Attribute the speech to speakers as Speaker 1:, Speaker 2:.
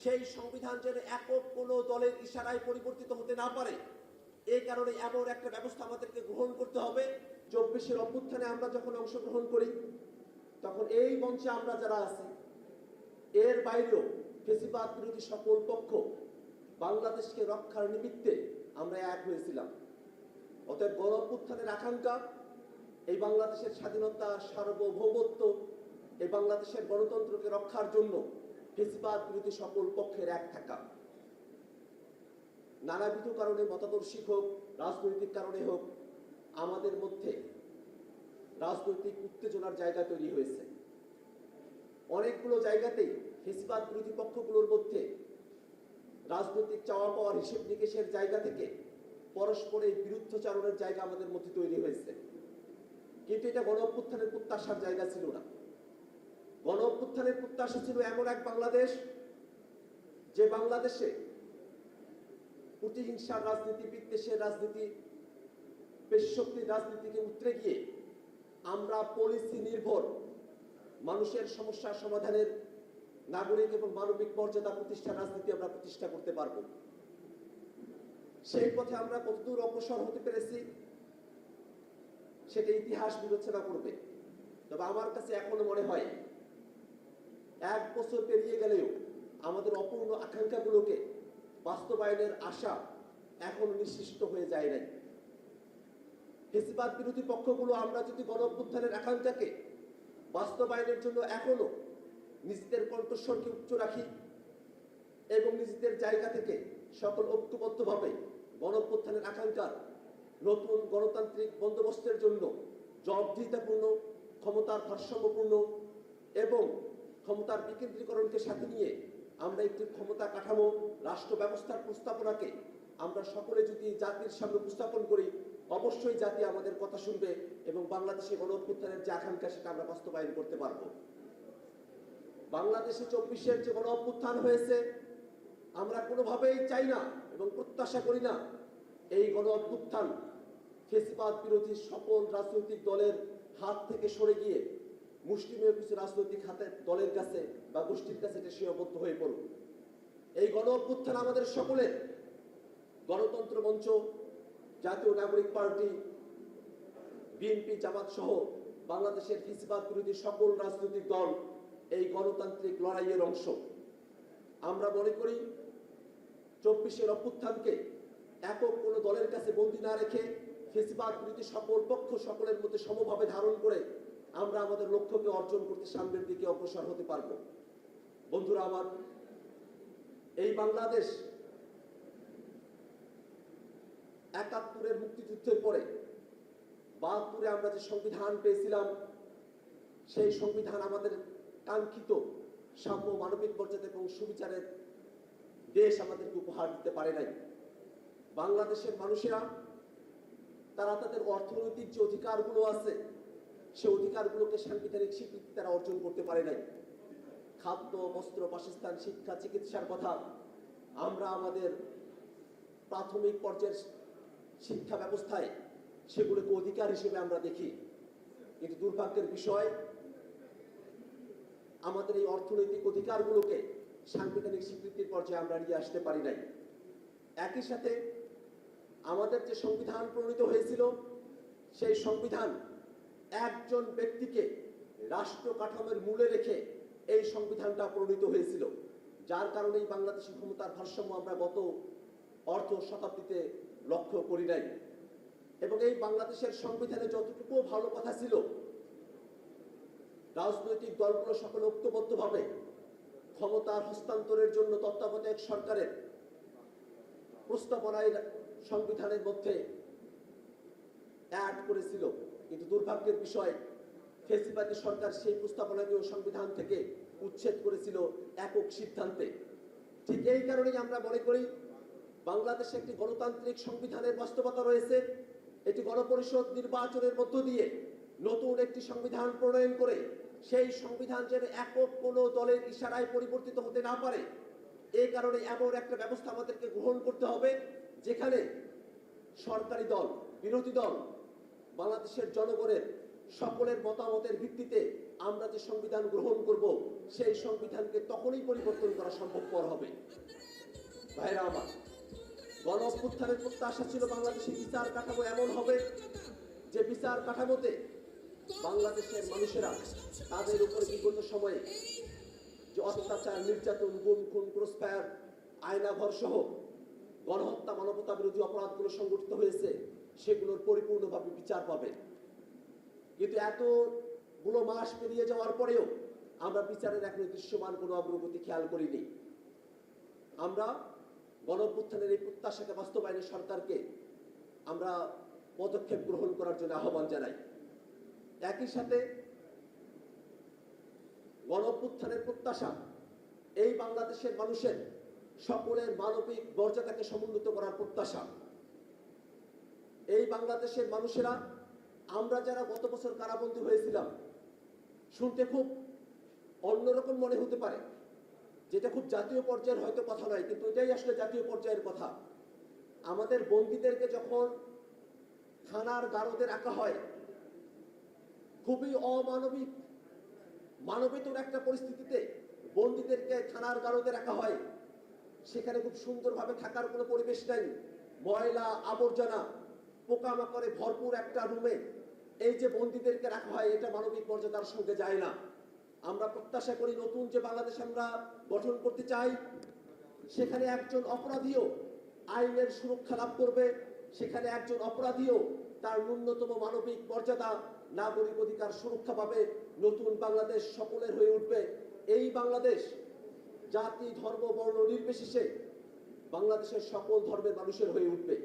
Speaker 1: সেই সংবিধান যেন একক কোনো দলের ইশারায় পরিবর্তিত হতে না পারে, এই কারণে এমন একটা ব্যবস্থা আমাদেরকে গ্রহণ করতে হবে। 24-এর অভ্যুত্থানে আমরা যখন অংশগ্রহণ করি, তখন এই মঞ্চে আমরা যারা আছি, এর বাইরেও ফেসিবাদ বিরোধী সকল পক্ষ বাংলাদেশকে রক্ষার নিমিত্তে আমরা এক হয়েছিলাম। অতএব গণ অভ্যুত্থানের আকাঙ্ক্ষা এই বাংলাদেশের স্বাধীনতা, সার্বভৌমত্ব, এই বাংলাদেশের গণতন্ত্রকে রক্ষার জন্য ফেসিবাদ বিরোধী সকল পক্ষের এক থাকা। নানাবিধ কারণে, মতাদর্শিক হোক, রাজনৈতিক কারণে হোক, আমাদের মধ্যে রাজনৈতিক উত্তেজনার জায়গা তৈরি হয়েছে। অনেকগুলো জায়গাতেই ফেসিবাদ বিরোধী পক্ষগুলোর মধ্যে রাজনৈতিক চাওয়া পাওয়ার হিসেব নিকেশের জায়গা থেকে পরস্পরের বিরুদ্ধচারণের জায়গা আমাদের মধ্যে তৈরি হয়েছে। কিন্তু এটা গণ অভ্যুত্থানের প্রত্যাশার জায়গা ছিল না। গণ অভ্যুত্থানের প্রত্যাশা ছিল এমন এক বাংলাদেশ, যে বাংলাদেশে প্রতিহিংসার রাজনীতি, বিদ্বেষের রাজনীতি, পেশশক্তির রাজনীতিকে উতরে গিয়ে আমরা পলিসি নির্ভর মানুষের সমস্যা সমাধানের, নাগরিক এবং মানবিক মর্যাদা প্রতিষ্ঠার রাজনীতি আমরা প্রতিষ্ঠা করতে পারব। সেই পথে আমরা কতদূর অগ্রসর হতে পেরেছি সেটা ইতিহাস বিবেচনা করবে। তবে আমার কাছে এখনো মনে হয় 1 বছর পেরিয়ে গেলেও আমাদের অপূর্ণ আকাঙ্ক্ষাগুলোকে বাস্তবায়নের আশা এখনো নিশ্চিত হয়ে যায় নাই। ফেসিবাদ বিরোধী পক্ষগুলো আমরা যদি গণ অভ্যুত্থানের আকাঙ্ক্ষাকে বাস্তবায়নের জন্য এখনো নিজেদের কণ্ঠস্বরকে উচ্চ রাখি এবং নিজেদের জায়গা থেকে সকল ঐক্যবদ্ধভাবে গণ অভ্যুত্থানের আকাঙ্ক্ষার নতুন গণতান্ত্রিক বন্দোবস্তের জন্য জবাবদিহিতাপূর্ণ, ক্ষমতার ভারসাম্যপূর্ণ এবং ক্ষমতার বিকেন্দ্রীকরণকে সাথে নিয়ে আমরা একটি ক্ষমতা কাঠামো, রাষ্ট্র ব্যবস্থার প্রস্তাবনাকে আমরা সকলে যদি জাতির সামনে উপস্থাপন করি, অবশ্যই জাতি আমাদের কথা শুনবে এবং বাংলাদেশে গণ অভ্যুত্থানের যে আকাঙ্ক্ষা সেটা আমরা বাস্তবায়ন করতে পারব। বাংলাদেশে 24-এর যে গণ অভ্যুত্থান হয়েছে, আমরা কোনোভাবেই চাই না এবং প্রত্যাশা করি না এই গণ অভ্যুত্থান ফেসিবাদ বিরোধী সকল রাজনৈতিক দলের হাত থেকে সরে গিয়ে মুষ্টিমেয় কিছু রাজনৈতিক হাতের দলের কাছে বা গোষ্ঠীর কাছে এটা সীমাবদ্ধ হয়ে পড়ুক। এই গণ অভ্যুত্থান আমাদের সকলের। গণতন্ত্র মঞ্চ, জাতীয় নাগরিক পার্টি, বিএনপি, জামাত সহ বাংলাদেশের ফেসিবাদ বিরোধী সকল রাজনৈতিক দল এই গণতান্ত্রিক লড়াইয়ের অংশ। আমরা মনে করি 24-এর অভ্যুত্থানকে একক কোনো দলের কাছে বন্দী না রেখে ফেসিবাদ বিরোধী সকল পক্ষ সকলের মধ্যে সমভাবে ধারণ করে আমরা আমাদের লক্ষ্যকে অর্জন করতে সামনের দিকে অগ্রসর হতে পারব। বন্ধুরা আমার, এই বাংলাদেশ 71-এর মুক্তিযুদ্ধের পরে 72-এ আমরা যে সংবিধান পেয়েছিলাম, সেই সংবিধান আমাদের কাঙ্ক্ষিত সাম্য, মানবিক মর্যাদা এবং সুবিচারের দেশ আমাদেরকে উপহার দিতে পারে নাই। বাংলাদেশের মানুষেরা তারা তাদের অর্থনৈতিক যে অধিকারগুলো আছে, সে অধিকারগুলোকে সাংবিধানিক স্বীকৃতি তারা অর্জন করতে পারে নাই। খাদ্য, বস্ত্র, বাসস্থান, শিক্ষা, চিকিৎসার কথা আমরা আমাদের প্রাথমিক পর্যায়ের শিক্ষা ব্যবস্থায় সেগুলোকে অধিকার হিসেবে আমরা দেখি। কিন্তু দুর্ভাগ্যের বিষয়, আমাদের এই অর্থনৈতিক অধিকারগুলোকে সাংবিধানিক স্বীকৃতির পর্যায়ে আমরা নিয়ে আসতে পারি নাই। একই সাথে আমাদের যে সংবিধান প্রণীত হয়েছিল, সেই সংবিধান একজন ব্যক্তিকে রাষ্ট্র কাঠামোর মূলে রেখে এই সংবিধানটা প্রণীত হয়েছিল, যার কারণেই বাংলাদেশের ক্ষমতার ভারসাম্য আমরা গত অর্ধ শতাব্দীতে লক্ষ্য করি নাই। এবং এই বাংলাদেশের সংবিধানে যতটুকু ভালো কথা ছিল, রাজনৈতিক দলগুলো সকলে ঐক্যবদ্ধভাবে ক্ষমতার হস্তান্তরের জন্য তত্ত্বাবধায়ক সরকারের প্রস্তাবনায় সংবিধানের মধ্যে অ্যাড করেছিল। কিন্তু দুর্ভাগ্যের বিষয়, ফেসিবাদী সরকার সেই প্রস্তাবনাকেও সংবিধান থেকে উচ্ছেদ করেছিল একক সিদ্ধান্তে। ঠিক এই কারণেই আমরা মনে করি বাংলাদেশে একটি গণতান্ত্রিক সংবিধানের বাস্তবতা রয়েছে। এটি গণপরিষদ নির্বাচনের মধ্য দিয়ে নতুন একটি সংবিধান প্রণয়ন করে সেই সংবিধান যেন একক কোনো দলের ইশারায় পরিবর্তিত হতে না পারে, এই কারণে এমন একটা ব্যবস্থা আমাদেরকে গ্রহণ করতে হবে যেখানে সরকারি দল, বিরোধী দল, বাংলাদেশের জনগণের সকলের মতামতের ভিত্তিতে আমরা যে সংবিধান গ্রহণ করব সেই সংবিধানকে তখনই পরিবর্তন করা সম্ভবপর হবে। ভাইরা আমার, গণ অভ্যুত্থানের প্রত্যাশা ছিল বাংলাদেশের বিচার কাঠামো এমন হবে যে বিচার কাঠামোতে বাংলাদেশের মানুষেরা তাদের উপর বিগত সময়ে যে অত্যাচার, নির্যাতন, গুম, খুন, ক্রসফায়ার, আয়নাঘর সহ গণহত্যা, মানবতা বিরোধী অপরাধগুলো সংগঠিত হয়েছে সেগুলোর পরিপূর্ণভাবে বিচার পাবে। কিন্তু এতগুলো মাস পেরিয়ে যাওয়ার পরেও আমরা বিচারের এক দৃশ্যমান কোনো অগ্রগতি খেয়াল করিনি। আমরা গণঅভ্যুত্থানের এই প্রত্যাশাকে বাস্তবায়নে সরকারকে আমরা পদক্ষেপ গ্রহণ করার জন্য আহ্বান জানাই। একই সাথে গণঅভ্যুত্থানের প্রত্যাশা এই বাংলাদেশের মানুষের সকলের মানবিক মর্যাদাকে সমুন্নত করার প্রত্যাশা। এই বাংলাদেশের মানুষেরা, আমরা যারা গত বছর কারাবন্দী হয়েছিলাম, শুনতে খুব অন্যরকম মনে হতে পারে, যেটা খুব জাতীয় পর্যায়ের হয়তো কথা নয়, কিন্তু এটাই আসলে জাতীয় পর্যায়ের কথা। আমাদের বন্দীদেরকে যখন থানার গারদে রাখা হয়, খুবই অমানবিক, মানবেতর একটা পরিস্থিতিতে বন্দীদেরকে থানার গারদে রাখা হয়। সেখানে খুব সুন্দরভাবে থাকার কোনো পরিবেশ নাই, ময়লা আবর্জনা পোকামাকড়ে ভরপুর একটা রুমে এই যে বন্দীদেরকে রাখা হয়, এটা মানবিক মর্যাদার সঙ্গে যায় না। আমরা প্রত্যাশা করি নতুন যে বাংলাদেশ আমরা গঠন করতে চাই, সেখানে একজন অপরাধীও আইনের সুরক্ষা লাভ করবে, সেখানে একজন অপরাধীও তার ন্যূনতম মানবিক মর্যাদা, নাগরিক অধিকার সুরক্ষা পাবে। নতুন বাংলাদেশ সকলের হয়ে উঠবে। এই বাংলাদেশ জাতি, ধর্ম, বর্ণ নির্বিশেষে বাংলাদেশের সকল ধর্মের মানুষের হয়ে উঠবে।